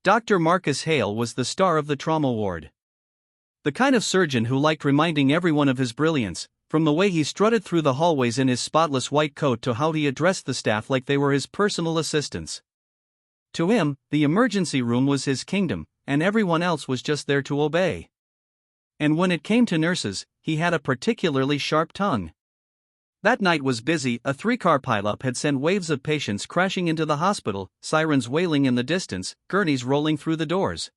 Dr. Marcus Hale was the star of the trauma ward. The kind of surgeon who liked reminding everyone of his brilliance, from the way he strutted through the hallways in his spotless white coat to how he addressed the staff like they were his personal assistants. To him, the emergency room was his kingdom, and everyone else was just there to obey. And when it came to nurses, he had a particularly sharp tongue. That night was busy. A 3-car pileup had sent waves of patients crashing into the hospital, sirens wailing in the distance, gurneys rolling through the doors.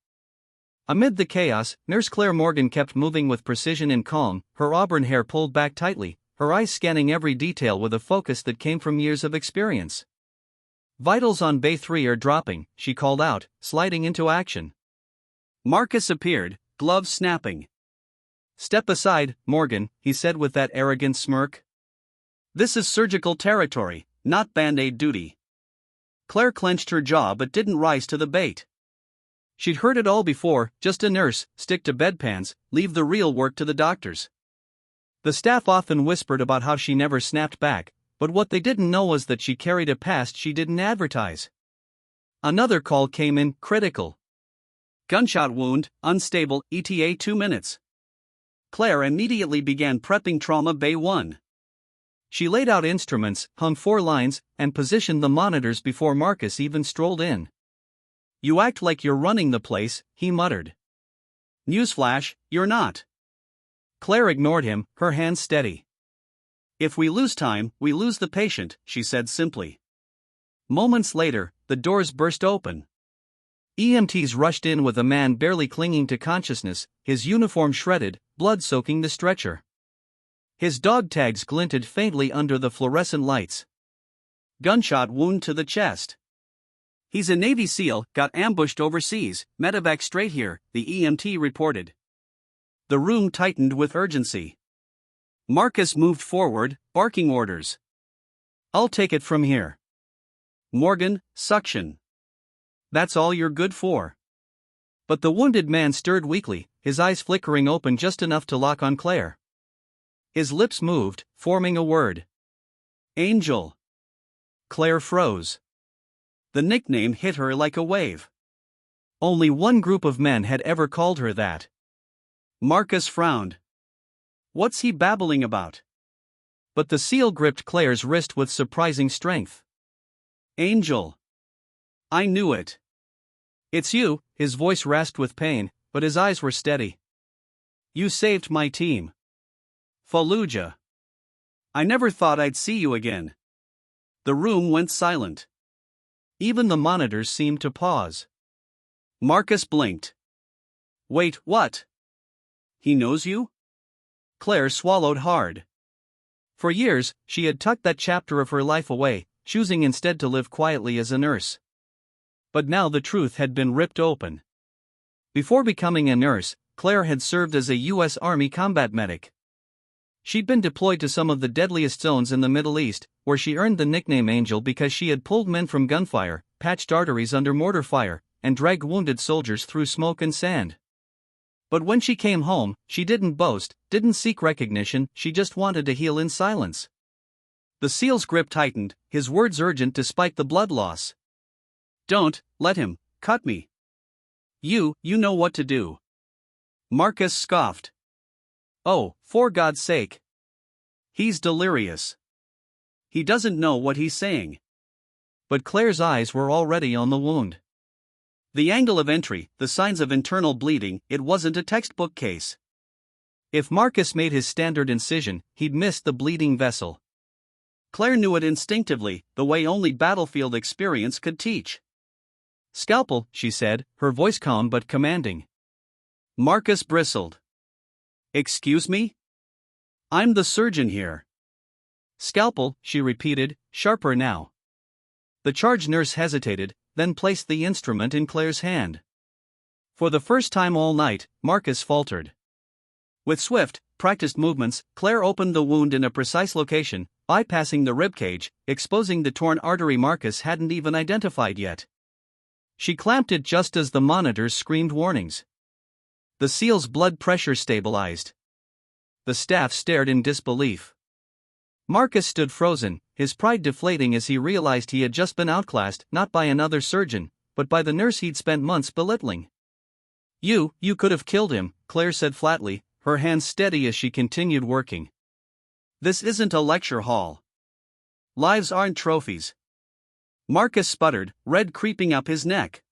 Amid the chaos, Nurse Claire Morgan kept moving with precision and calm, her auburn hair pulled back tightly, her eyes scanning every detail with a focus that came from years of experience. "Vitals on Bay 3 are dropping," she called out, sliding into action. Marcus appeared, gloves snapping. "Step aside, Morgan," he said with that arrogant smirk. "This is surgical territory, not Band-Aid duty." Claire clenched her jaw but didn't rise to the bait. She'd heard it all before: just a nurse, stick to bedpans, leave the real work to the doctors. The staff often whispered about how she never snapped back, but what they didn't know was that she carried a past she didn't advertise. Another call came in, critical. "Gunshot wound, unstable, ETA 2 minutes." Claire immediately began prepping Trauma Bay 1. She laid out instruments, hung 4 lines, and positioned the monitors before Marcus even strolled in. "You act like you're running the place," he muttered. "Newsflash, you're not." Claire ignored him, her hands steady. "If we lose time, we lose the patient," she said simply. Moments later, the doors burst open. EMTs rushed in with a man barely clinging to consciousness, his uniform shredded, blood soaking the stretcher. His dog tags glinted faintly under the fluorescent lights. "Gunshot wound to the chest. He's a Navy SEAL, got ambushed overseas, medevac straight here," the EMT reported. The room tightened with urgency. Marcus moved forward, barking orders. "I'll take it from here. Morgan, suction. That's all you're good for." But the wounded man stirred weakly, his eyes flickering open just enough to lock on Claire. His lips moved, forming a word. "Angel." Claire froze. The nickname hit her like a wave. Only one group of men had ever called her that. Marcus frowned. What's he babbling about? But the SEAL gripped Claire's wrist with surprising strength. "Angel. I knew it. It's you," his voice rasped with pain, but his eyes were steady. "You saved my team. Fallujah. I never thought I'd see you again." The room went silent. Even the monitors seemed to pause. Marcus blinked. "Wait, what? He knows you?" Claire swallowed hard. For years, she had tucked that chapter of her life away, choosing instead to live quietly as a nurse. But now the truth had been ripped open. Before becoming a nurse, Claire had served as a U.S. Army combat medic. She'd been deployed to some of the deadliest zones in the Middle East, where she earned the nickname Angel because she had pulled men from gunfire, patched arteries under mortar fire, and dragged wounded soldiers through smoke and sand. But when she came home, she didn't boast, didn't seek recognition, she just wanted to heal in silence. The SEAL's grip tightened, his words urgent despite the blood loss. "Don't let him cut me. You know what to do." Marcus scoffed. "Oh, for God's sake. He's delirious. He doesn't know what he's saying." But Claire's eyes were already on the wound. The angle of entry, the signs of internal bleeding, it wasn't a textbook case. If Marcus made his standard incision, he'd miss the bleeding vessel. Claire knew it instinctively, the way only battlefield experience could teach. "Scalpel," she said, her voice calm but commanding. Marcus bristled. "Excuse me? I'm the surgeon here." "Scalpel," she repeated, sharper now. The charge nurse hesitated, then placed the instrument in Claire's hand. For the first time all night, Marcus faltered. With swift, practiced movements, Claire opened the wound in a precise location, bypassing the ribcage, exposing the torn artery Marcus hadn't even identified yet. She clamped it just as the monitors screamed warnings. The SEAL's blood pressure stabilized. The staff stared in disbelief. Marcus stood frozen, his pride deflating as he realized he had just been outclassed not by another surgeon, but by the nurse he'd spent months belittling. You could have killed him," Claire said flatly, her hands steady as she continued working. "This isn't a lecture hall. Lives aren't trophies." Marcus sputtered, red creeping up his neck.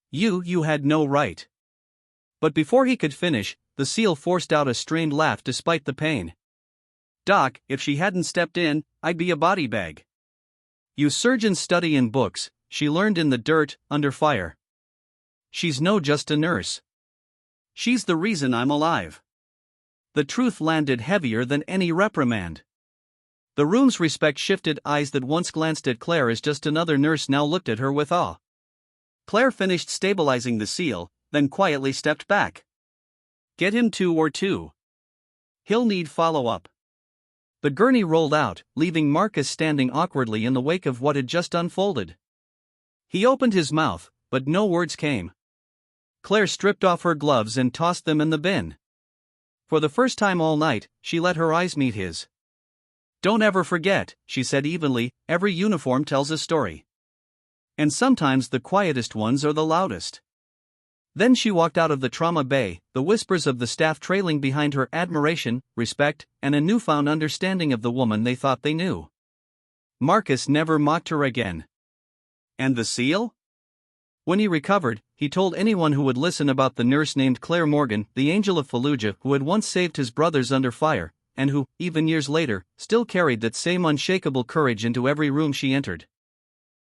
You had no right." But before he could finish, the SEAL forced out a strained laugh despite the pain. "Doc, if she hadn't stepped in, I'd be a body bag. You surgeons study in books," she learned in the dirt, under fire. "She's no just a nurse. She's the reason I'm alive." The truth landed heavier than any reprimand. The room's respect-shifted eyes that once glanced at Claire as just another nurse now looked at her with awe. Claire finished stabilizing the SEAL, then quietly stepped back. "Get him 2-2. He'll need follow-up." The gurney rolled out, leaving Marcus standing awkwardly in the wake of what had just unfolded. He opened his mouth, but no words came. Claire stripped off her gloves and tossed them in the bin. For the first time all night, she let her eyes meet his. "Don't ever forget," she said evenly, "every uniform tells a story. And sometimes the quietest ones are the loudest." Then she walked out of the trauma bay, the whispers of the staff trailing behind her, admiration, respect, and a newfound understanding of the woman they thought they knew. Marcus never mocked her again. And the SEAL? When he recovered, he told anyone who would listen about the nurse named Claire Morgan, the angel of Fallujah who had once saved his brothers under fire, and who, even years later, still carried that same unshakable courage into every room she entered.